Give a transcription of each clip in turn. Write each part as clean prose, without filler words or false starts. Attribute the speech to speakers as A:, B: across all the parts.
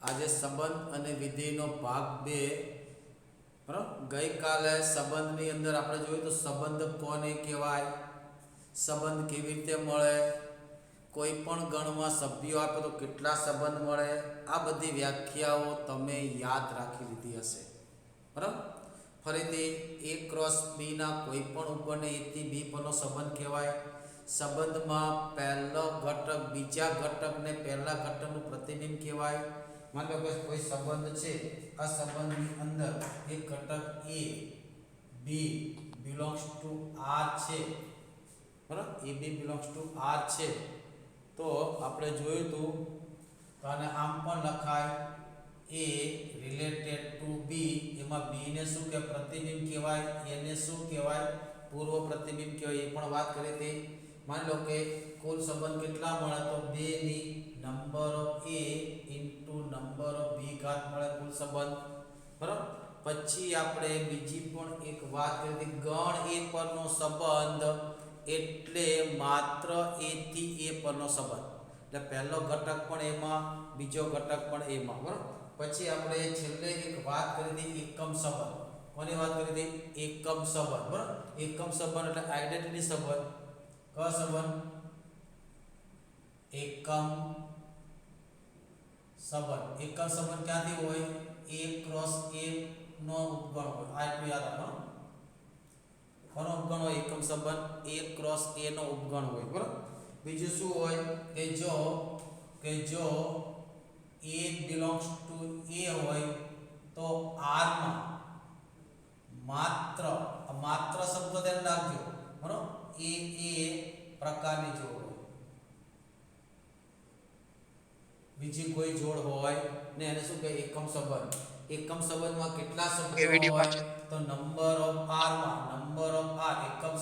A: આજે સંબંધ અને વિધેયનો ભાગ 2 બરાબર। ગઈકાલે સંબંધની અંદર આપણે જોયું તો સંબંધ કોને કહેવાય, સંબંધ કેવી રીતે મળે, કોઈ પણ ગણમાં સભ્યો આપે તો કેટલા સંબંધ મળે, આ બધી વ્યાખ્યાઓ તમે યાદ રાખી લીધી હશે બરાબર। ફરીથી A ક્રોસ B ના કોઈ પણ ઉપગણને A થી B પરનો સંબંધ કહેવાય। સંબંધમાં પહેલો ઘટક બીજા ઘટકને પહેલા ઘટકનું પ્રતિબિંબ કહેવાય। માની લો કે કોઈ સંબંધ છે, આ સંબંધની અંદર એક ઘટક A B belongs to R છે બરાબર, A B belongs to R છે તો આપણે જોયું હતું તો આને આમ પણ લખાય A related to B, એમાં B ને શું કે પ્રતિબિંબ કહેવાય, A ને શું કહેવાય પૂર્વ પ્રતિબિંબ કહેવાય, એ પણ વાત કરી હતી। માની લો કે કુલ સંબંધ કેટલા મળે તો 2 ની number of A into number of B ઘાત મળે કુલ સંબંધ બરાબર। પછી આપણે બીજી પણ એક વાત કરી હતી, ગણ A પરનો સંબંધ એટલે માત્ર A થી A પરનો સંબંધ, એટલે પહેલો ઘટક પણ એમાં બીજો ઘટક પણ એમાં બરાબર। પછી આપણે છેલ્લે એક વાત કરી હતી એકમ સંબંધ, કોની વાત કરી હતી એકમ સંબંધ બરાબર। એકમ સંબંધ એટલે આઇડેન્ટિટી સંબંધ, કયો સંબંધ એકમ સંબંધ। એકમ સંબંધ ક્યાંથી હોય, A ક્રોસ A નો ઉપગણ હોય, આ એટલું યાદ રાખો કોનો ઉપગણ હોય એકમ સંબંધ A ક્રોસ A નો ઉપગણ હોય બરાબર। બીજું શું હોય કે જો A belongs to A હોય તો R માં માત્ર શબ્દ ધ્યાન રાખજો બરાબર, એ પ્રકારની જોડ હોય, બીજી કોઈ જોડ હોય ને એને શું કહે એકમ સંબંધ। એકમ સંબંધમાં કેટલા સભ્યો હોય તો નંબર ઓફ R માં નંબર ઓફ R એકમ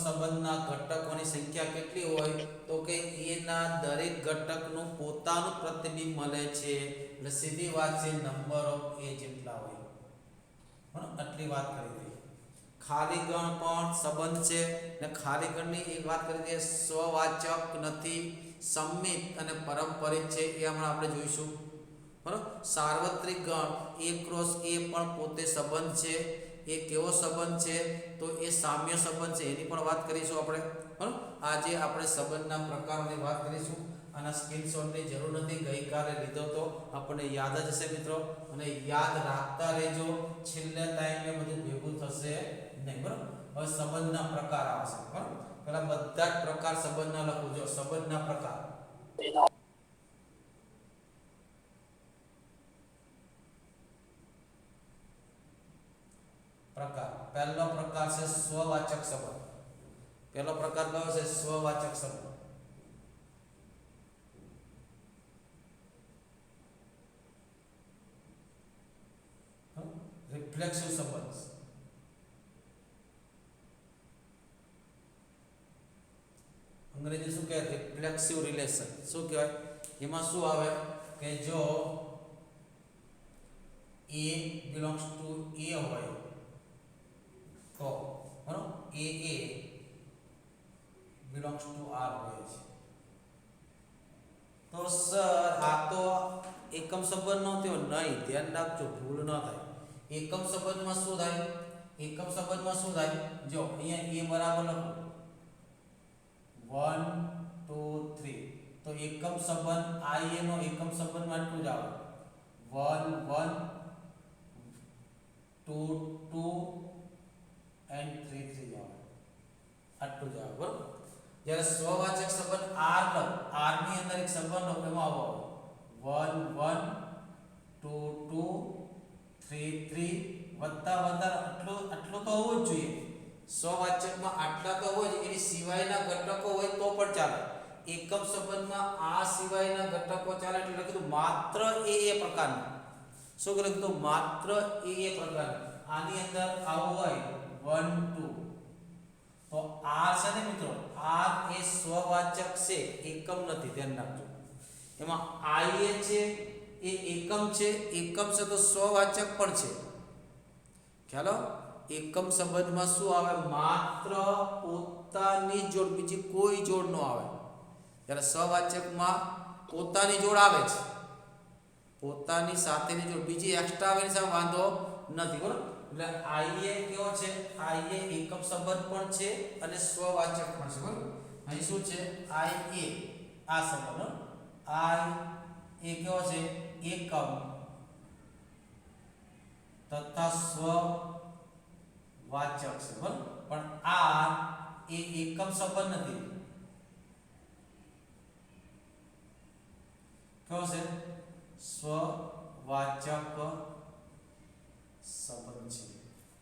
A: સંબંધના ઘટકોની સંખ્યા કેટલી હોય તો કે A ના દરેક ઘટકનું પોતાનું પ્રતિબિંબ મળે છે, એટલે સીધી વાત છે નંબર ઓફ A જેટલા હોય બરાબર, આટલી વાત કરી દઈએ। ખાલી ગણ પણ સંબંધ છે ને ખાલી ગણની એક વાત કરી દઈએ, સ્વવાચક નથી, સંમિત અને પરંપરિત છે, એ હમણાં આપણે જોઈશું બરાબર। સાર્વત્રિક ગણ A ક્રોસ A પણ પોતે સંબંધ છે, એ કેવો સંબંધ છે તો એ સામ્ય સંબંધ છે, એની પણ વાત કરીશું આપણે બરાબર। આજે આપણે સંબંધના પ્રકારોની વાત કરીશું, આના સ્ક્રીનશોટની જરૂર નથી, ગઈકાલે લીધો તો આપણને યાદ જ હશે મિત્રો, અને યાદ રાખતા રહેજો, છેલ્લે ટાઈમે બધું ભેગું થશે નહીં બરાબર। હવે સંબંધના પ્રકાર આવશે બરાબર, પહેલા બધા જ પ્રકાર સંબંધના લખું, જો સંબંધના પ્રકાર પહેલો પ્રકાર છે સ્વવાચક સંબંધ। પહેલો પ્રકાર કયો છે સ્વવાચક સંબંધ। રિફ્લેક્સિવ સંબંધ, અંગ્રેજી શું કહે રિફ્લેક્સિવ રિલેશન, શું કહેવાય એમાં શું આવે કે જો A belongs to A હોય તો બરાબર A belongs to R હોય છે તો સર આ તો એકમ સંબંધ નો થયો નહીં, ધ્યાન રાખજો ભૂલ ન થાય। એકમ સંબંધમાં શું થાય, એકમ સંબંધમાં શું થાય જો અહીંયા A બરાબર લખો 1 2 3 તો એકમ સંબંધ IA નો એકમ સંબંધમાં આટલું જ આવે 1 1 2 2 and 3 3 આવે, આટલું જ આવે બરાબર। જ્યારે સ્વવાચક સંબંધ R લો, R ની અંદર એક સંબંધ લો એમાં આવો 1 1 2 2 3 3 વત્તા આટલું તો હોવું જ જોઈએ, સ્વવાચકમાં આટલા તો હોય જ, એની સિવાયના ઘટકો હોય તો પણ ચાલે। એકમ સંબંધમાં આ સિવાયના ઘટકો ચાલે એટલે લખીશું માત્ર એ પ્રકારનું, શું લખીશું માત્ર એ પ્રકારનું, આની અંદર આવું હોય 1 2 તો R છે ને મિત્રો, R એ સ્વવાચક છે એકમ નથી, ધ્યાન રાખજો। એમાં IA છે એ એકમ છે, એકમ છે તો સ્વવાચક પણ છે, ખ્યાલો। એકમ સંબંધમાં શું આવે માત્ર પોતાની જોડ, બીજી કોઈ જોડ ન આવે, જ્યારે સ્વવાચકમાં પોતાની જોડ આવે છે પોતાની સાથેની જોડ બીજી એક્સ્ટ્રા આવેલી સામે વાંધો નથી બરોબર એટલે આઈ એ કેવો છે આઈ એ એકમ સંબંધ પણ છે અને સ્વવાચક પણ છે બરોબર અહીં શું છે આઈ એ આ સંબંધ આઈ એ કેવો છે એકમ તથા સ્વવાચક છે બરોબર પણ આ એ એકમ સંબંધ નથી કેવો છે સ્વવાચક સંબંધ છે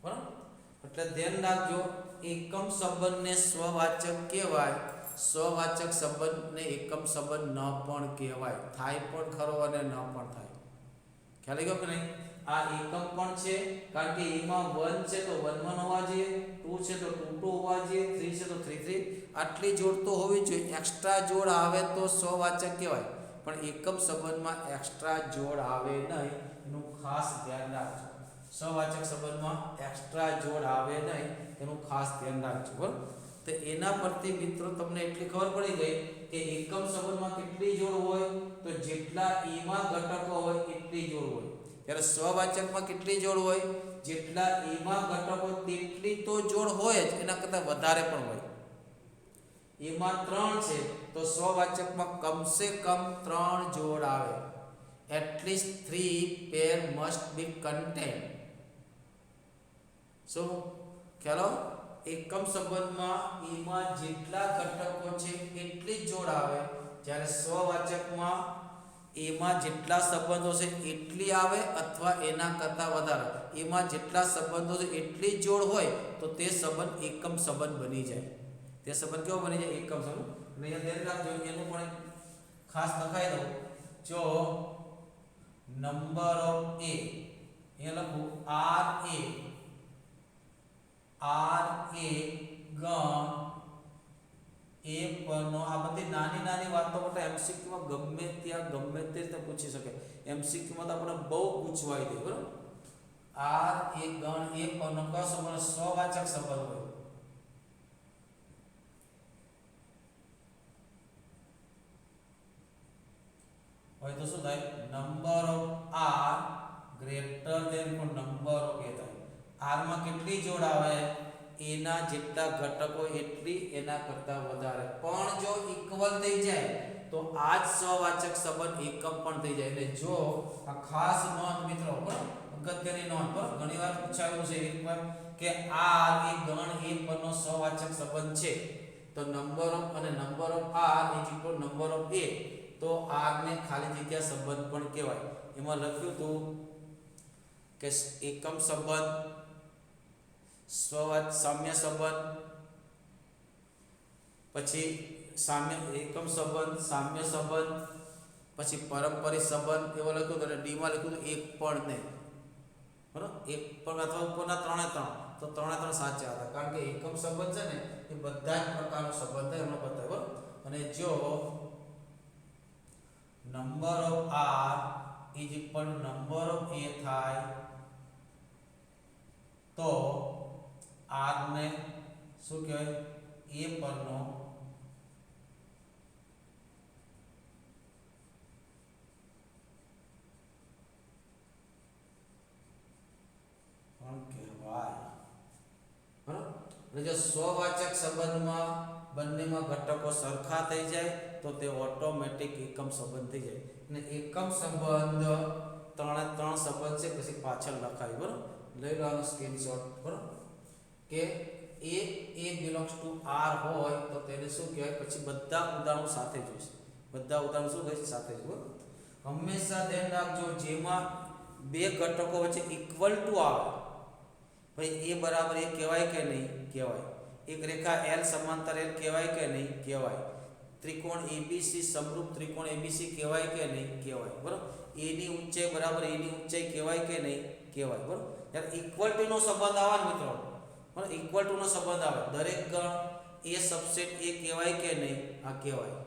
A: બરાબર એટલે ધ્યાન રાખજો એકમ સંબંધને સ્વવાચક કહેવાય સ્વવાચક સંબંધને એકમ સંબંધ ન પણ કહેવાય થાય પણ ખરો અને ન પણ થાય ખ્યાલ આવ્યો કે નહીં આ એકમ પણ છે કારણ કે એમાં 1 છે તો 1 1 હોવા જોઈએ 2 છે તો 2 2 હોવા જોઈએ 3 છે તો 3 3 આટલી જોડ તો હોવી જોઈએ એક્સ્ટ્રા જોડ આવે તો સ્વવાચક કહેવાય પણ એકમ સંબંધમાં એક્સ્ટ્રા જોડ આવે નહીં એનું ખાસ ધ્યાન રાખજો સ્વવાચક સંબંધમાં એક્સ્ટ્રા જોડ આવે નહીં એનું ખાસ ધ્યાન રાખજો બરાબર તો એના પરથી મિત્રો તમને એટલી ખબર પડી ગઈ કે એકમ સંબંધમાં કેટલી જોડ હોય તો જેટલા એમાં ઘટકો હોય એટલી જોડ હોય ત્યારે સ્વવાચકમાં કેટલી જોડ હોય જેટલા એમાં ઘટકો તેટલી તો જોડ હોય જ એના કરતાં વધારે પણ હોય એમાં 3 છે તો સ્વવાચકમાં કમસે કમ 3 જોડ આવે at least 3 pair must be contained સો ખ્યાલ એકમ સંબંધમાં એમાં જેટલા ઘટકો છે એટલી જ જોડ આવે જ્યારે સ્વવાચકમાં એમાં જેટલા સંબંધો છે એટલી આવે અથવા એના કરતાં વધારે એમાં જેટલા સંબંધો છે એટલી જ જોડ હોય તો તે સંબંધ એકમ સંબંધ બની જાય તે સંબંધ કેવો બની જાય એકમ સંબંધ અને અહીંયા ધ્યાન રાખજો એનું પણ ખાસ લખાઈ દઉં જો નંબર ઓફ એ અહીંયા લખું આર એ ગણ એ પરનો આ બધી નાની નાની વાતો માટે એમસીક્યુ માં ગમે ત્યાં ગમે તે રીતે પૂછી શકે એમસીક્યુ માં તો આપણે બહુ પૂછવાઈ દે બરાબર આર એ ગણ એ પરનો કયો સંબંધ સ્વવાચક સંબંધ હોય તો શું થાય number of R greater than number of A થાય આર માં કેટલી જોડ આવે એના જેટલા ઘટકો એટલી એના કરતા વધારે પણ જો ઇક્વલ થઈ જાય તો આ જ સ્વવાચક સંબંધ એકમ પણ થઈ જાય એટલે જો આ ખાસ નોંધ મિત્રો બરાબર અગત્યની નોંધ બરાબર ઘણીવાર પૂછાયું છે એકવાર કે આર એ ગણ એ પરનો સ્વવાચક સંબંધ છે તો નંબર ઓફ અને number of R is equal number of A તો આર ને ખાલી જગ્યા સંબંધ પણ કહેવાય એમાં લખ્યું હતું કે એકમ સંબંધ સ્વવાચક સામ્ય સંબંધ પછી સામ્ય એકમ સંબંધ સામ્ય સંબંધ પછી પારંપરિક સંબંધ એવો લખ્યું અને ડી માં લખ્યું એક પણ નહીં બરાબર એક પણ અથવા ઉપરના 3 તો 3 સાચા હતા કારણ કે એકમ સંબંધ છે ને એ બધા જ પ્રકારનો સંબંધ થાય એમાં બતાવ્યો બરાબર અને જો number of R is equal number of A થાય તો આર ને શું કહેવાય એ પરનો કહેવાય બરાબર જો સ્વવાચક સંબંધમાં બંનેમાં ઘટકો સરખા થઈ જાય તો તે ઓટોમેટિક એકમ સંબંધ થઈ જાય અને એકમ સંબંધ 3 સંબંધ છે પછી પાછળ લખાય બરાબર લઈ લો આનો સ્ક્રીનશોટ બરાબર કે એ બિલોંગ્સ ટુ આર હોય તો તેને શું કહેવાય પછી બધા ઉદાહરણો સાથે જોઈશે બધા ઉદાહરણો શું કહેશે સાથે જ બરાબર હંમેશા ધ્યાન રાખજો જેમાં બે ઘટકો વચ્ચે ઇક્વલ ટુ આવે ભાઈ એ બરાબર એ કહેવાય કે નહીં કહેવાય એક રેખા L સમાંતર L કહેવાય કે નહીં કહેવાય ત્રિકોણ ABC સમરૂપ ત્રિકોણ ABC કહેવાય કે નહીં કહેવાય બરાબર A ની ઊંચાઈ બરાબર A ની ઊંચાઈ કહેવાય કે નહીં કહેવાય બરાબર ત્યારે ઇક્વલ ટુ નો સંબંધ આવે મિત્રો બરાબર ઇક્વલ ટુ નો સંબંધ આવે દરેક ગણ A સબસેટ A કહેવાય કે નહીં આ કહેવાય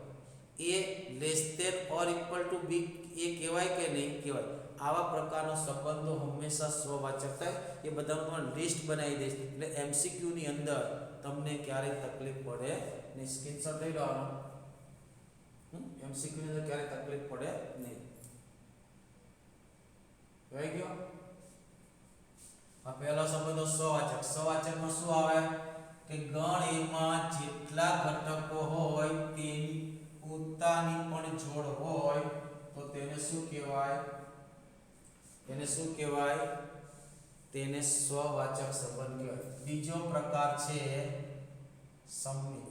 A: A less than or equal to B એ કહેવાય કે નહીં કહેવાય આવા પ્રકારનો સંબંધો હંમેશા સ્વવાચક થાય એ બધાનું તમને લિસ્ટ બનાવી દઈશ એટલે MCQ ની અંદર તમને ક્યારેય તકલીફ પડે નહીં સ્ક્રીનશોટ લઈ લો આનો MCQ ની અંદર ક્યારેય તકલીફ પડે નહીં સવાચકમાં શું આવે કે ગણ એમાં જેટલા ઘટકો હોય તેની પોતાની પણ જોડ હોય તો તેને શું કહેવાય? તેને શું કહેવાય? તેને સ્વવાચક સંબંધ કહેવાય. બીજો પ્રકાર છે સંમિત.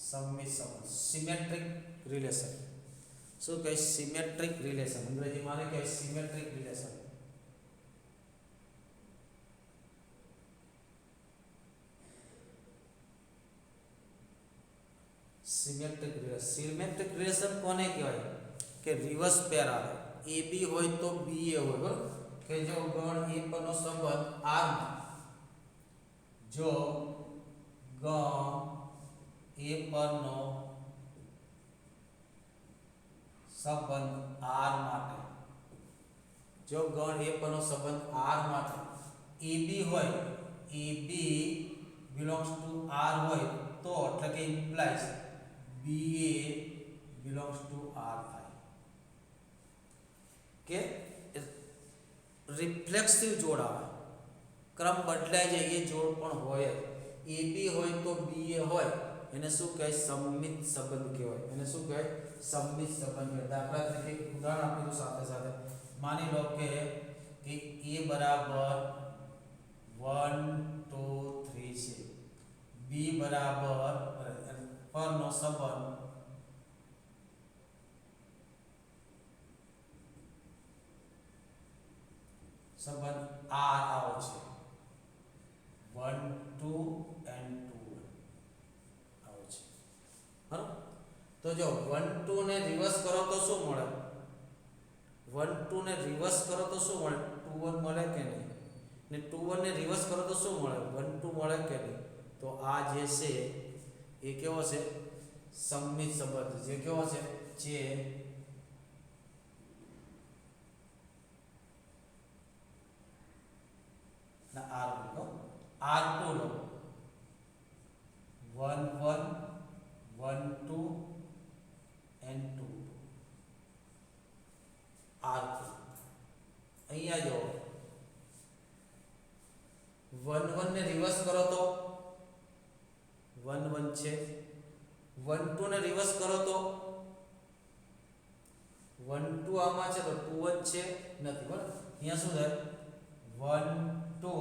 A: સંમિત સંબંધ, સિમેટ્રિક રિલેશન. શું કહે? Symmetric relation. અંગ્રેજીમાં કહે સિમેટ્રિક રિલેશન. સિમેટ્રિક રિલેશન કોને કહેવાય? કે રિવર્સ પેર આવે. AB હોય તો BA હોય, બરાબર? કે જો ગણ A પરનો સંબંધ R માં, જો ગણ A પરનો સંબંધ R માટે, જો ગણ A પરનો સંબંધ R માટે AB હોય, AB belongs to R હોય તો એટલે કે implies BA belongs to R થાય. કે રિફ્લેક્સિવ જોડ આવે, ક્રમ બદલાય જાય એ જોડ પણ હોય. AB હોય તો BA હોય, એને શું કહે? સંમિત સંબંધ કહેવાય. એને શું કહે? સંમિત સંબંધ કહેવાય. દાખલા તરીકે ઉદાહરણ આપીશું સાથે સાથે. માની લો કે A બરાબર 1 2 3 છે, B બરાબર પરનો સંબંધ R આવો છે, 1 2 and 2 આવો છે, બરાબર? તો જો 1 2 ને રિવર્સ કરો તો શું મળે? 1 2 ને રિવર્સ કરો તો શું મળે? 2 1 મળે કે નહીં? ને 2 1 ને રિવર્સ કરો તો શું મળે? 1 2 મળે કે નહીં? તો આ જે છે એ કેવો છે? સંમિત સંબંધ. જે કેવો છે? જે R2 લો, 1 1 1 2 and 2 R2. અહીંયા જો 1 1 ને રિવર્સ કરો તો 1 1 છે, 1 2 ને રિવર્સ કરો તો 1 2 આમાં છે તો 2 1 છે નથી, બરાબર? અહીંયા શું થાય? 1 2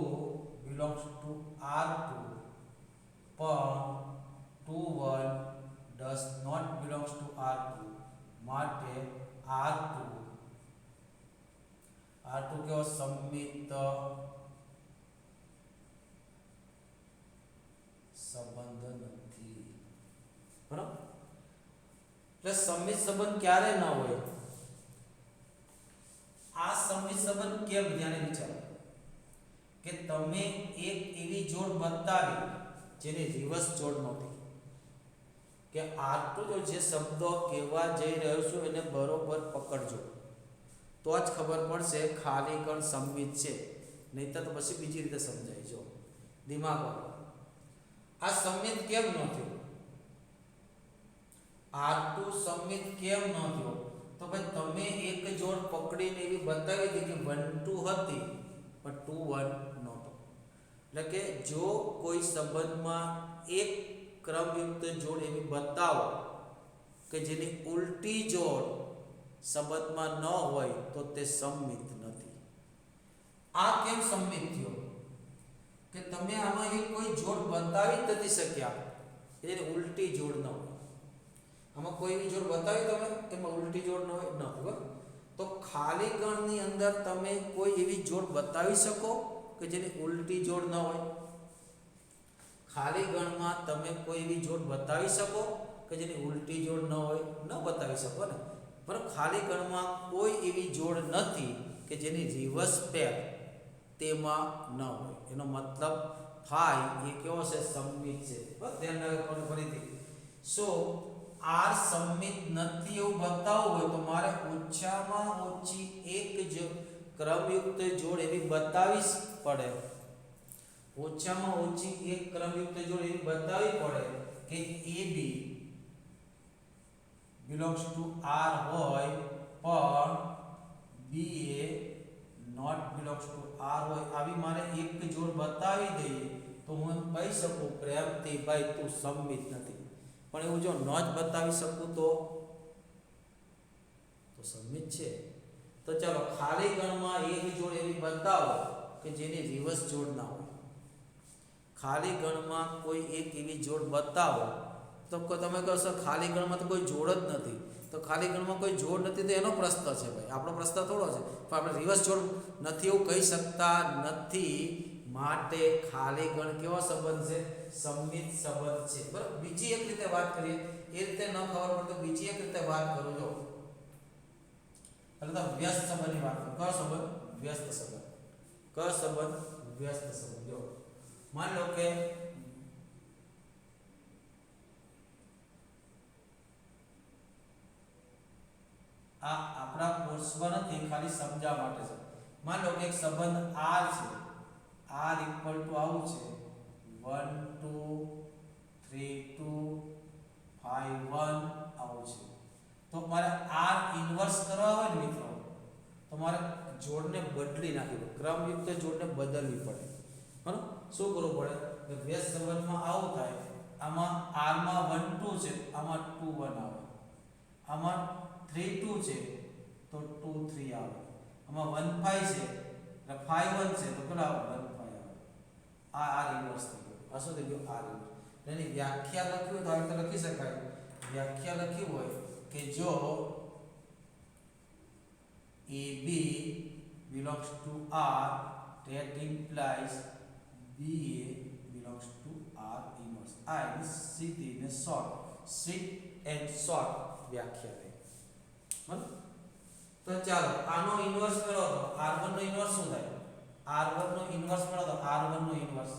A: belongs to R2 પણ 2 1 does not belongs to R2 માટે R2 કેવો? સંમિત સંબંધ નથી, બરાબર? એટલે સંમિત સંબંધ ક્યારે ન હોય? આ સંમિત સંબંધ કેમ? ધ્યાને વિચારો કે તમે એક એવી જોડ બતાવી જેની રિવર્સ જોડ નહોતી. કે R2 જો જે શબ્દો કહેવા જઈ રહ્યો છું એને બરોબર પકડજો તો જ ખબર પડશે ખાલી કણ સંમિત છે, નહીતર તો પછી બીજી રીતે સમજાય. જો દિમાગ વાળો, આ સંમિત કેમ ન થયો? R2 સંમિત કેમ ન થયો? તો ભાઈ તમે એક જોડ પકડીને એવી બતાવી હતી કે 1 2 હતી પણ 2 1 નહોતો. એટલે કે જો કોઈ સંબંધમાં એક ક્રમયુક્ત જોડ એવી બતાવો કે જેની ઉલટી જોડ સંબંધમાં ન હોય તો તે સંમિત નથી. આ કેમ સંમિત થયો? કે તમે આમાં એક કોઈ જોડ બતાવી નથી શક્યા જેની ઉલટી જોડ ન હોય. આમાં કોઈ એવી જોડ બતાવી તમે એમાં ઉલટી જોડ ન હોય, ન હોય. તો ખાલી ગણની અંદર તમે કોઈ એવી જોડ બતાવી શકો કે જેની ઉલટી જોડ ન હોય? ખાલી ગણમાં તમે કોઈ એવી જોડ બતાવી શકો કે જેની ઉલટી જોડ ન હોય? ન બતાવી શકો ને. પણ ખાલી ગણમાં કોઈ એવી જોડ નથી કે જેની રિવર્સ પેર તેમાં ન હોય. એનો મતલબ થાય એ કેવો છે? સંમિત છે. બસ ધ્યાન રાખો ફરીથી. સો R સંમિત નથી એવું બતાવવું હોય તો મારે ઓછામાં ઓછી એક જ ક્રમયુક્ત જોડ એવી બતાવી પડે. ઓછામાં ઓછી એક ક્રમયુક્ત જોડ એવી બતાવી પડે કે AB belongs to R હોય પણ બી એ નોટ બિલોંગ્સ ટુ આર હોય આવી મારે એક જોડ બતાવી દઈએ તો હું એમ કહી શકું પ્રેમથી ભાઈ તું સંમિત નથી. પણ એવું જો ન જ બતાવી શકું તો સંમિત છે. તો ચાલો ખાલી ગણમાં એક જોડ એવી બતાવો કે જેની રિવર્સ જોડ ના હોય. ખાલી ગણમાં કોઈ એક એવી જોડ બતાવો તો તમે કહેશો ખાલી ગણમાં તો કોઈ જોડ જ નથી. તો ખાલી ગણમાં કોઈ જોડ નથી તો એનો પ્રશ્ન છે ભાઈ, આપણો પ્રશ્ન થોડો છે. પણ આપણે રિવર્સ જોડ નથી એવું કહી શકતા નથી. માટે ખાલી ગણ કેવો સંબંધ છે? સંમિત સંબંધ છે. બરાબર. બીજી એક રીતે વાત કરીએ, એ રીતે ન ખબર પડે તો બીજી એક રીતે વાત કરું. જો એટલે વ્યસ્ત સંબંધની વાત કરું. કયો સંબંધ? વ્યસ્ત સંબંધ. કયો સંબંધ? વ્યસ્ત સંબંધ. જો માન લો કે આ આપણા કોર્સમાં નથી, ખાલી સમજાવવા માટે છે. માન લો કે એક સંબંધ R છે. R ઇક્વલ ટુ આવું છે 1 2 3 2 5 1 આવું છે. તો મારે R ઇન્વર્સ કરવા હોય ને મિત્રો, તો મારે જોડને બદલી નાખવી પડે, ક્રમયુક્ત જોડને બદલવી પડે. બરાબર. શું કરવું પડે? કે વ્યસ્ત સંબંધમાં આવું થાય, આમાં R માં 1 2 છે, આમાં 2 1 આવે. આમાં 3 2 છે તો 2 3 આવે. આમાં 1 5 છે એટલે 5 1 છે તો કેટલા આવે? 1 5 આવે. આ R ઇન્વર્સ થઈ ગયો. આ શું થઈ ગયું? R inverse. એની વ્યાખ્યા લખવી હોય તો આ રીતે લખી શકાય. વ્યાખ્યા લખી હોય કે જો AB belongs to R, that implies BA belongs to R inverse. આ એની સીધી ને શોર્ટ, સ્વીટ એન્ડ શોર્ટ વ્યાખ્યા છે. બરાબર. તો ચાલો આનો ઇન્વર્સ કરો તો R1 નો ઇન્વર્સ શું થાય? R1 નો ઇન્વર્સ કરો તો R1 નો ઇન્વર્સ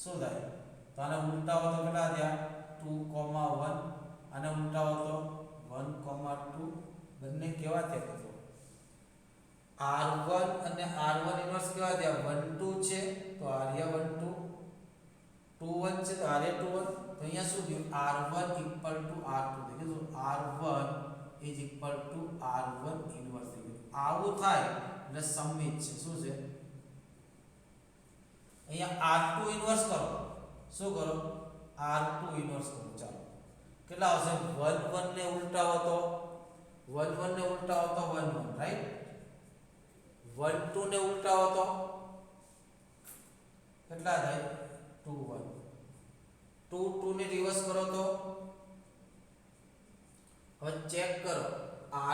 A: શું થાય? તો આને ઉલટાવો તો કેટલા થયા? 2, 1. આને ઉલટાવો તો 1, 2. બંને કેવા થયા? R1 અને R1 ઇન્વર્સ કેવા થયા? 1 2 છે તો આર્ય 1 2, 2 1 છે તો આર્ય 2 1. તો અહીંયા શું થયું? R1 ઇક્વલ ટુ R2 થઈ ગયું. R1 is equal to R1 inverse થઈ ગયું. આવું થાય એટલે સંમિત છે. શું છે? અહીંયા R2 ઇન્વર્સ કરો. શું કરો? R2 ઇન્વર્સ કરો. ચાલો કેટલા આવશે? 1 1 ને ઉલટાવો તો 1 1 ને ઉલટાવો તો 1 1, રાઈટ. 1 2 ને ઉલટાવો તો કેટલા થાય? 2 1. 2 2 ને રિવર્સ કરો તો હવે ચેક કરો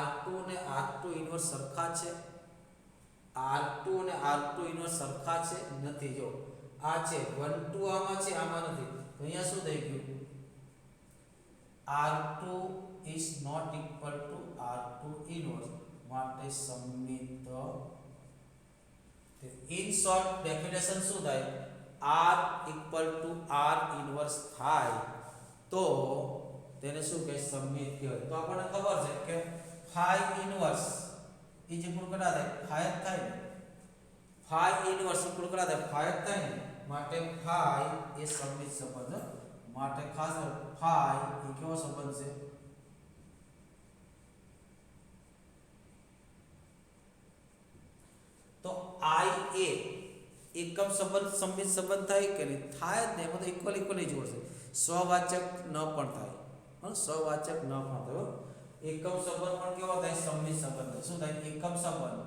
A: R2 ને R2 ઇન્વર્સ સરખા છે? R2 અને R2 ઇન્વર્સ સરખા છે? નથી. જો આ છે 1 2 આમાં છે, આમાં નથી. તો અહીંયા શું થઈ ગયું? R2 is not equal to R2 inverse. માટે સંમિત. ઇન શોર્ટ ડેફિનેશન શું થાય? R equal to R inverse થાય તો તેને શું કહે? સંમિત કહેવાય. તો આપણને ખબર છે કે phi inverse એ જે ગુણ કેટલા થાય? phi જ થાય ને. phi inverse ગુણ કેટલા થાય? phi જ થાય ને. માટે phi એ સંમિત સંબંધ. માટે ખાસ phi એ કેવો સંબંધ છે? તો I A એકમ સંબંધ સંમિત સંબંધ થાય કે નહીં? થાય જ ને. એમાં તો ઇક્વલી જોડશે. સ્વવાચક ન પણ થાય. સ્વવાચક ન પણ થાય. એકમ સંબંધ પણ કેવો થાય? સંમિત સંબંધ. શું થાય? એકમ સંબંધ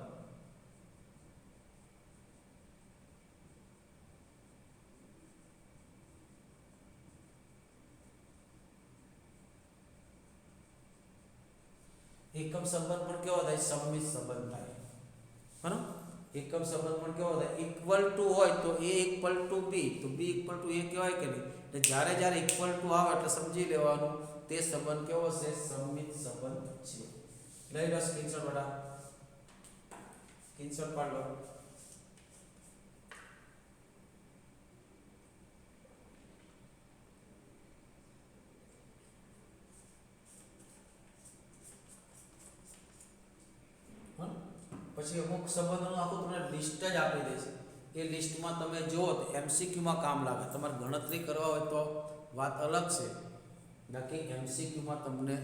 A: એકમ સંબંધ પણ કેવો થાય? સંમિત સંબંધ થાય. બરાબર. એકમ સંબંધ પણ કેવો થાય? ઇક્વલ ટુ હોય તો A ઇક્વલ ટુ B, તો B ઇક્વલ ટુ A કહેવાય કે નહીં? એટલે જ્યારે જ્યારે ઇક્વલ ટુ આવે એટલે સમજી લેવાનું તે સંબંધ કેવો છે? સંમિત સંબંધ છે. લઈ લો સ્ક્રીનશોટ બેટા, સ્ક્રીનશોટ પાડ લો. પછી અમુક સંબંધોનું આખું તમને લિસ્ટ જ આપી દેશે. એ લિસ્ટમાં તમે જુઓ તો MCQ માં કામ લાગે. તમારે ગણતરી કરવા હોય તો વાત અલગ છે, બાકી એમસીક્યુમાં તમને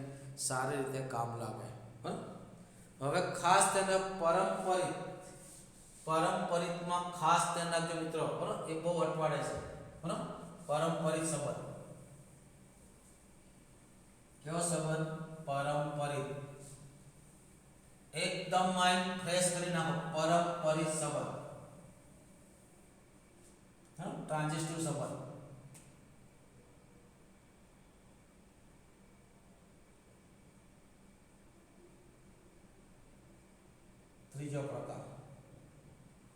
A: સારી રીતે કામ લાગે. હવે ખાસ તેને પારંપરિકમાં ખાસ ધ્યાન રાખજો મિત્રો. બરાબર, એ બહુ અટવાડે છે. બરાબર, પારંપરિક સંબંધ કેવો સંબંધ? પારંપરિક. એકદમ માઇન્ડ ફ્રેશ કરી નાખો. પારંપરિક સંબંધ, ટ્રાન્ઝિસ્ટિવ સંબંધ. ત્રીજો પ્રકાર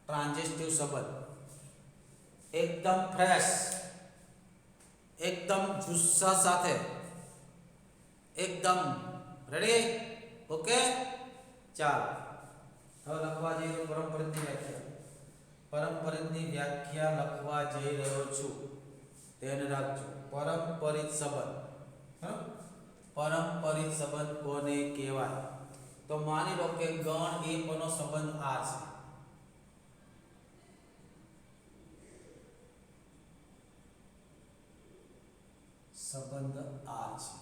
A: ટ્રાન્ઝિસ્ટિવ સંબંધ. એકદમ ફ્રેશ, એકદમ જુસ્સા સાથે, એકદમ રેડી. ઓકે, ચાલો હવે લખવા જઈએ પારંપરિકની વ્યાખ્યા. પારંપરિકની વ્યાખ્યા લખવા જઈ રહ્યો છું, ધ્યાન રાખજો. પારંપરિક સંબંધ, પારંપરિક સંબંધ કોને કહેવાય? તો માની લો કે ગણ એ પરનો સંબંધ આ છે. સંબંધ આર છે.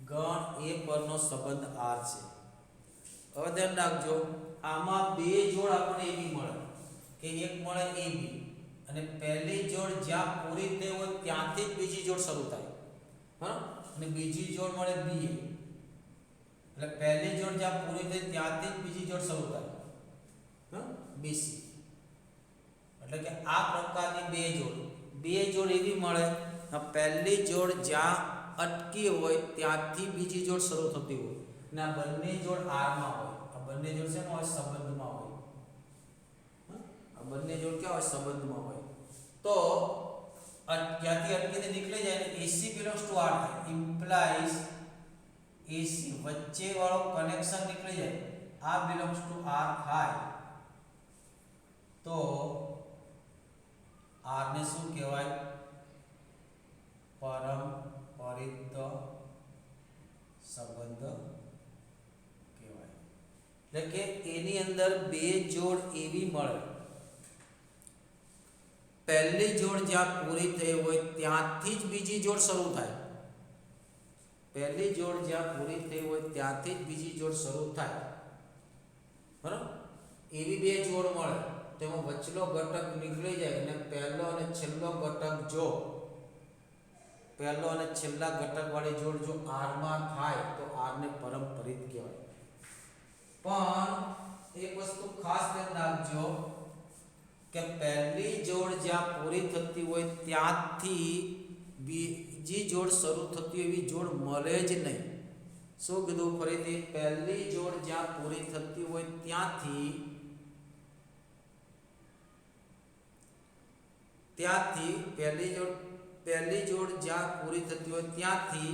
A: ગણ એ પરનો સંબંધ આર છે. હવે ધ્યાન રાખજો, આમાં બે જોડ આપણને એબી મળે કે એક મળે એબી, અને પહેલી જોડ જ્યાં પૂરી થઈ હોય ત્યાંથી જ બીજી જોડ શરૂ થાય. અને બીજી જોડ મળે બી, એટલે પહેલી જોડ જ્યાં પૂરી થઈ ત્યાંથી જ બીજી જોડ શરૂ થાય. બીસી. એટલે કે આ પ્રકારની બે જોડ એવી મળે, પહેલી જોડ જ્યાં અટકી હોય ત્યાંથી બીજી જોડ શરૂ થતી હોય, અને આ બંને જોડ આરમાં હોય. આ બંને જોડ છે ને હોય સંબંધમાં હોય. આ બંને જોડ ક્યાં હોય? સંબંધમાં હોય. તો ક્યાંથી અટકીને નીકળી જાય ને AC belongs to R થાય. ઇમ્પ્લાઇઝ AC વચ્ચે વાળો કનેક્શન નીકળી જાય, આ belongs to R થાય તો R ને શું કહેવાય? પારંપરિક સંબંધ કહેવાય. એટલે કે એની અંદર બે જોડ એવી મળે, પહેલી જોડ જ્યાં પૂરી થઈ હોય ત્યાંથી જ બીજી જોડ શરૂ થાય. પહેલી જોડ જ્યાં પૂરી થઈ હોય ત્યાંથી જ બીજી જોડ શરૂ થાય. બરાબર, એવી બે જોડ મળે, તેમાં વચલો ઘટક નીકળી જાય અને પહેલો અને છેલ્લો ઘટક જો પહેલો અને છેલ્લા ઘટક વાળી જોડ જો R માં થાય તો R ને પારંપરિક કહેવાય. પણ એક વસ્તુ ખાસ ધ્યાન રાખજો કે પહેલી જોડ જ્યાં પૂરી થતી હોય ત્યાંથી બીજી જોડ શરૂ થતી એવી જોડ મળે જ નહીં. શું કીધું? ફરીથી, પહેલી જોડ જ્યાં પૂરી થતી હોય ત્યાંથી પહેલી જોડ જ્યાં પૂરી થતી હોય ત્યાંથી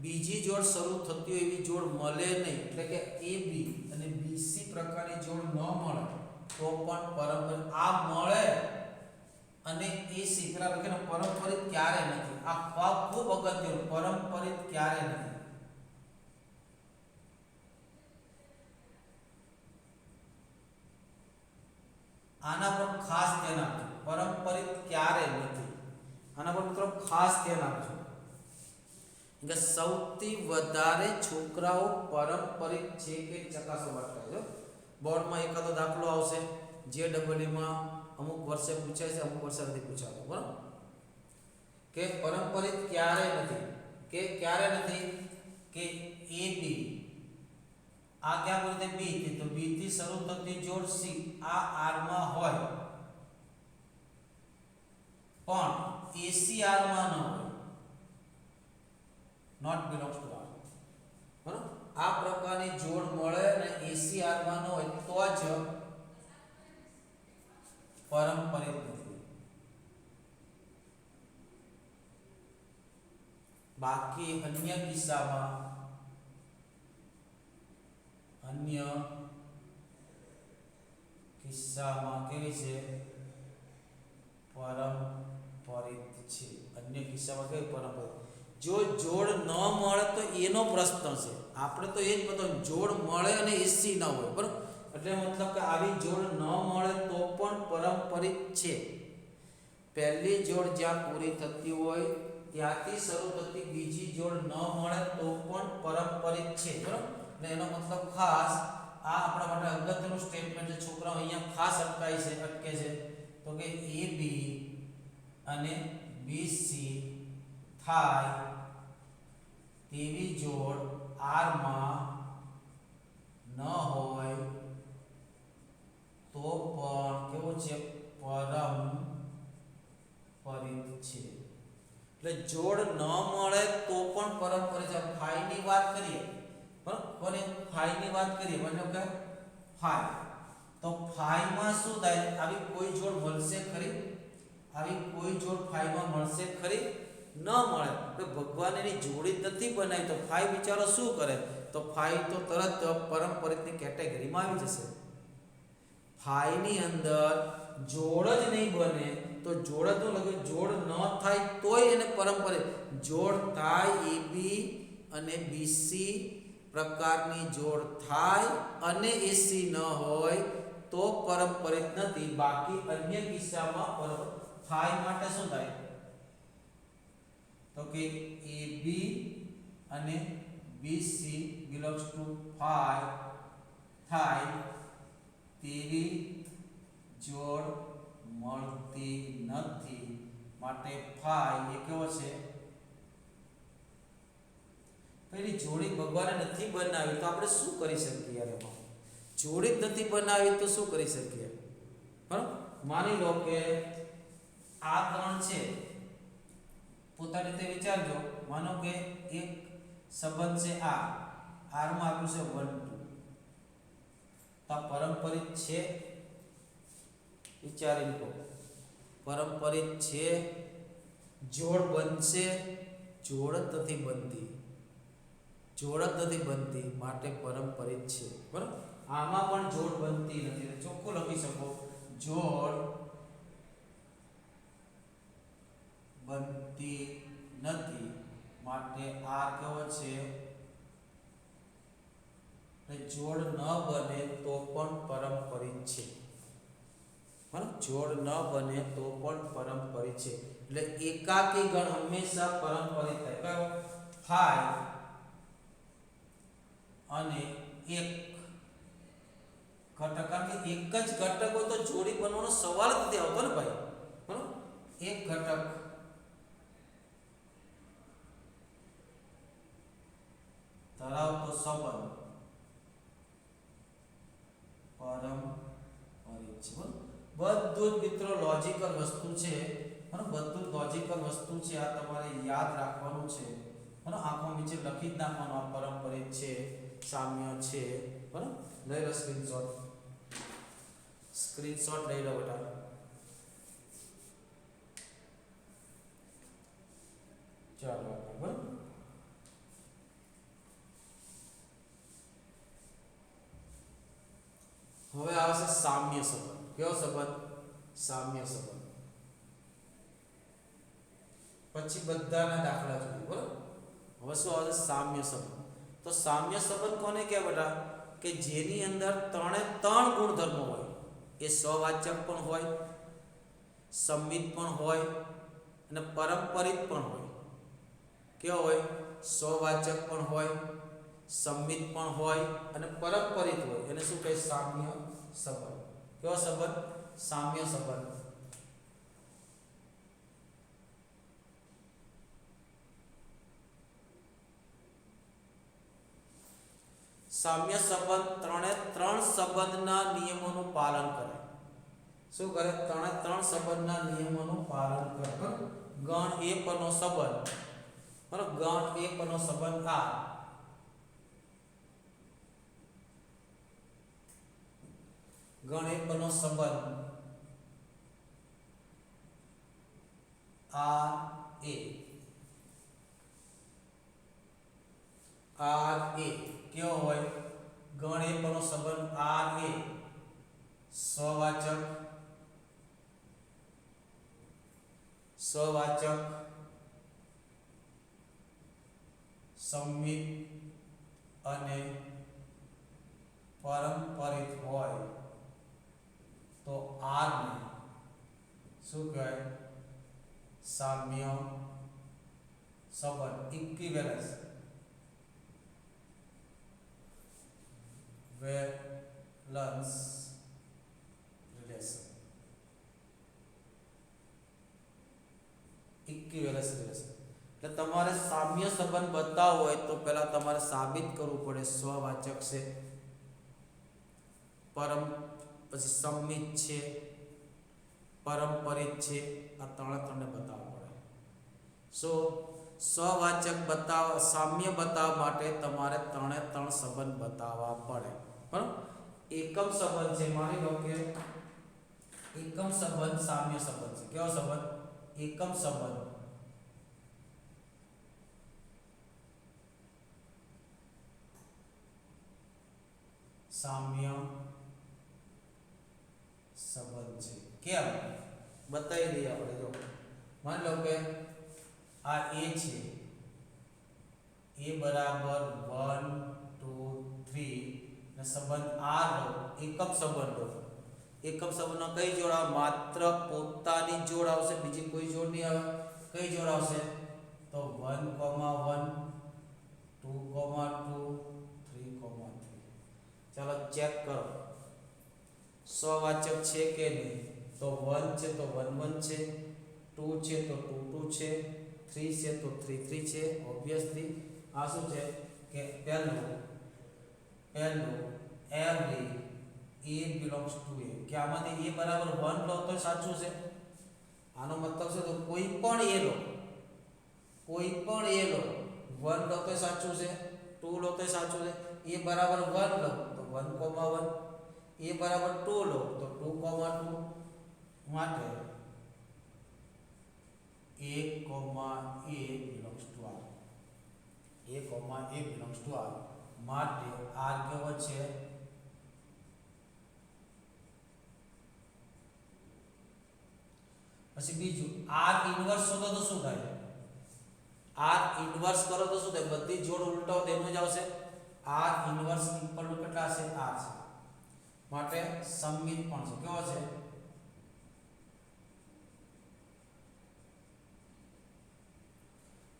A: બીજી જોડ શરૂ થતી હોય એવી જોડ મળે નહીં. એટલે કે AB અને BC પ્રકારની જોડ ન મળે તો પણ પારંપરિક. આ મળે અને AC પેલા લખેલું પારંપરિક ક્યારે નથી. આ ખૂબ અગત્યનું, પારંપરિક ક્યારે નથી. આના પર ખાસ ધ્યાન આપજો. પારંપરિક ક્યારે નથી, આના પર મિત્રો ખાસ ધ્યાન આપજો. કે સૌથી વધારે છોકરાઓ પારંપરિક છે કે ચકાસો અટકાય. બોર્ડમાં એકાદો દાખલો આવશે, JEE માં અમુક વર્ષે પૂછાય છે, અમુક વર્ષે નથી પૂછાતો. બરાબર, કે પારંપરિક ક્યારે નથી, કે ક્યારે નથી કે AB આ ક્યાં બોલતે B થી, તો B થી શરૂ થતી જોડ C આ R માં હોય પણ AC R માં ન હોય, નોટ બિલોંગ્સ ટુ R. બરાબર, આ પ્રકારની જોડ મળે અને AC R માં ન હોય તો જ પારંપરિક નથી. બાકી અન્ય કિસ્સામાં કેવી છે? પારંપરિક છે. અન્ય કિસ્સામાં કેવી? પારંપરિક. જો જોડ ન મળે તો એનો પ્રશ્ન છે. આપણે તો એ જ બતાવ્યું, જોડ મળે અને AC ન હોય. બરાબર, એટલે મતલબ કે આવી જોડ ન મળે તો પણ પારંપરિક છે. પહેલી જોડ જ્યાં પૂરી થતી હોય ત્યાંથી શરૂ થતી બીજી જોડ ન મળે તો પણ પરંપરિત છે, બરાબર ને એનો મતલબ ખાસ આ આપણા માટે અગત્યનું સ્ટેટમેન્ટ છે. છોકરાઓ અહીંયા ખાસ અટકે છે તો કે AB અને BC થાય તેવી જોડ R માં ન હોય તો પણ કેવો છે પરંપરિત છે. એટલે જોડ ન મળે તો પણ પરંપરિત છે. ફાઈ ની વાત કરીએ બરાબર, કોને ફાઈ ની વાત કરીએ મતલબ કે ફાઈ, તો ફાઈ માં શું થાય, આવી કોઈ જોડ મળશે ખરી, આવી કોઈ જોડ ફાઈ માં મળશે ખરી, ન મળે. તો ભગવાન એની જોડી નથી બનાવી તો ફાઈ બિચારો શું કરે, તો ફાઈ તો તરત પરંપરિતની કેટેગરીમાં આવી જશે. ફાઈ ની અંદર જોડ જ નહીં બને તો જોડ તો લગે જોડ ન થાય તોય એને પરંપરિત, જોડ થાય AB અને BC પ્રકારની જોડ થાય અને AC ન હોય તો પરંપરિત નથી. બાકી અન્ય કિસ્સામાં ફાઈ માટે શું થાય, તો કે AB અને BC belongs to phi થાય તેવી જોડ મળતી નથી. માટે ફાઈ એ કેવો છે, પેલી જોડી ભગવાને નથી બનાવી તો આપણે શું કરી શકીએ યાર, એમાં જોડી જ નથી બનાવી તો શું કરી શકીએ, બરાબર. માની લો કે આ ત્રણ છે, પોતાની રીતે વિચારજો. માનો કે એક સંબંધ છે આ R માં આપ્યું છે 1 2, તો આ પરંપરિત છે, વિચારી લો પરંપરિત છે, જોડ બનશે, જોડ જ નથી બનતી, જોડ જ નથી બનતી માટે પરંપરિત છે, બરાબર. આમાં પણ જોડ બનતી નથી, ચોખ્ખું લખી શકો જોડ બનતી નથી માટે આ કેવો છે, જોડ ન બને તો પણ પરંપરિત છે, બરાબર. જોડ ન બને તો પણ પરંપરિત છે. એટલે એકાકી ગણ હંમેશા પરંપરિત થાય, કયો ફાઈ અને એક ઘટક, કારણ કે એક જ ઘટક હોય તો જોડી બનવાનો સવાલ જ નથી આવતો ને ભાઈ, બરાબર. એક ઘટક ધરાવતો સંબંધ પરંપરિત છે, બરાબર. બધું જ મિત્રો લોજિકલ વસ્તુ છે, બરાબર. બધું જ લોજિકલ વસ્તુ છે, આ તમારે યાદ રાખવાનું છે, બરાબર. આંખો નીચે લખી જ નાખવાનું, આ પરંપરિત છે, સામ્ય છે, બરાબર. લઈ લો સ્ક્રીનશોટ લઈ લો બેટા. ચાલો બરાબર. હવે આવશે સામ્ય સંબંધ. કયો સંબંધ, સામ્ય સંબંધ. પછી બધાના દાખલા જોઈએ, બરાબર. હવે શું આવશે, સામ્ય સંબંધ. તો સામ્ય સંબંધ કોને કહેવાય બેટા, કે જેની અંદર ત્રણે ત્રણ ગુણધર્મો હોય, એ સવાચક પણ હોય, સંમિત પણ હોય અને પરંપરિત પણ હોય. કેવો હોય, સવાચક પણ હોય, સંમિત પણ હોય અને પરંપરિત હોય. એને શું કહે, સામ્ય સંબંધ. કેવો સંબંધ, સામ્ય સંબંધ. સામ્ય સંબંધ ત્રણે ત્રણ સંબંધના નિયમોનું પાલન કરે. શું કરે, ત્રણે ત્રણ સંબંધના નિયમોનું પાલન કરે. ગણ A પરનો સંબંધ, બરાબર. ગણ A પરનો સંબંધ આ, ગણ A પરનો સંબંધ આ A, R A કેવો હોય, ગણ A પરનો સંબંધ R A સવાચક, સવાચક, સંમિત અને પરંપરિત હોય તો R ને શું કહેવાય, સામ્ય સંબંધ ઇક્વિવેલન્સ વેલન્સ રિલેશન ઇક્વિવેલન્સ રિલેશન એટલે તમારે સામ્ય સંબંધ બતાવવો હોય તો પહેલા તમારે સાબિત કરવું પડે સ્વવાચક છે, પરમ પછી સંમિત છે, પરંપરિત છે, આ ત્રણે બતાવવું પડે. સો સ્વવાચક બતાવ સામ્ય બતાવવા માટે તમારે ત્રણે સંબંધ બતાવવા પડે. બરાબર. એકમ સંબંધ છે, માની લો કે એકમ સંબંધ સામ્ય સંબંધ છે. કેવો સંબંધ? એકમ સંબંધ સામ્ય સંબંધ છે. કેમ બતાવી દઈએ આપણે. જો માની લો કે આ a છે, a બરાબર 1 2 3 ને સંબંધ r લો, એકમ સંબંધ લો. એકમ સંબંધનો કઈ જોડ આવે? માત્ર પોતાની જોડ આવશે, બીજી કોઈ જોડ નહીં આવે. કઈ જોડ આવશે? તો 1 1 2 2 3 3. ચાલો ચેક કરો સ્વવાચક છે કે નહીં. તો 1 છે તો 1 1 છે, 2 છે તો 2 2 છે, 3 છે તો 3 3 છે. ઓબ્વિયસલી આ શું છે કે પહેલું every a belongs to a, કે આમાંથી a બરાબર 1 લો તો સાચું છે. આનો મતલબ છે તો કોઈ પણ a લો, 1 લો તો સાચું છે, 2 લો તો સાચું છે. a બરાબર 1 લો તો 1 1, a બરાબર 2 લો તો 2 2. માટે a, belongs to r. a belongs to r. માટે r કેવો છે? પછી બીજું r ઇન્વર્સ શોધો તો શું થાય? r ઇન્વર્સ કરો તો શું થાય? બધી જોડ ઉલટાવો તો એનું જ આવશે. r ઇન્વર્સ ઇક્વલ ટુ કેટલા છે? r છે. માટે સંમિત પણ છે. કેવો છે?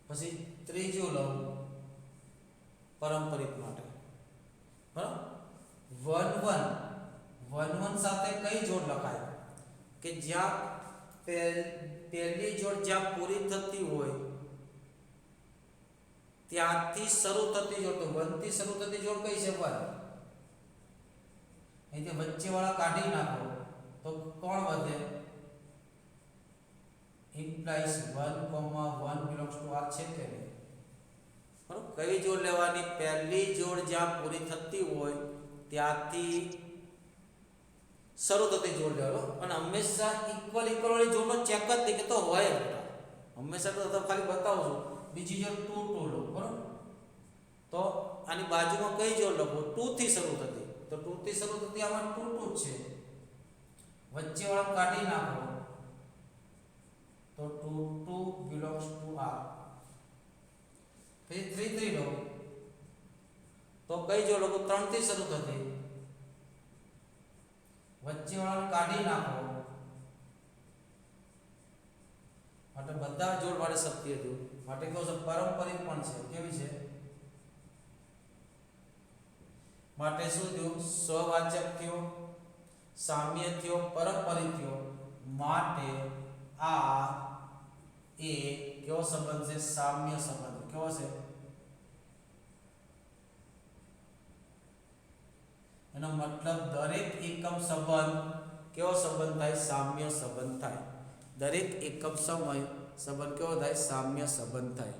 A: પછી ત્રીજું લઉં પરંપરિત માટે. બરાબર. 1 1 સાથે કઈ જોડ લખાય? કે જ્યાં પહેલી જોડ જ્યાં પૂરી થતી હોય ત્યાંથી શરૂ થતી જોડ. તો 1 થી શરૂ થતી જોડ કઈ છે? 1. અહીંથી વચ્ચે વાળા કાઢી નાખો તો કોણ વધે? implies 1 1 belongs to r છે કે નહીં? બરાબર. કઈ જોડ લેવાની? પહેલી જોડ જ્યાં પૂરી થતી હોય ત્યાંથી શરૂ થતી જોડ લેવાનો. અને હંમેશા ઇક્વલ વાળી જોડનો ચેક જ નહીં કે તો હોય બેટા. હંમેશા તો ખાલી બતાવું છું. બીજી જોડ 2 2 લો. બરાબર. તો આની બાજુમાં કઈ જોડ લખો? 2 થી શરૂ થતી. તો 2 થી શરૂ થતી આમાં 2 2 છે. વચ્ચે વાળા કાઢી નાખો તો 2 2 belongs to r. પછી 3 3 લો તો કઈ જોડ લખો? 3 થી શરૂ થતી. વચ્ચે વાળાને કાઢી નાખો માટે બધા જોડ વાળે સત્ય હતું. માટે કહો છો પારંપરિક પણ છે. કેવી છે? માટે શું થયું? સ્વવાચક થયો, સામ્ય થયો, પરંપરિત થયો. માટે આ એ કેવો સંબંધ છે? સામ્ય સંબંધ. કેવો છે? એનો મતલબ દરેક એકમ સંબંધ કેવો સંબંધ થાય? સામ્ય સંબંધ થાય. દરેક એકમ સમય સંબંધ કેવો થાય? સામ્ય સંબંધ થાય.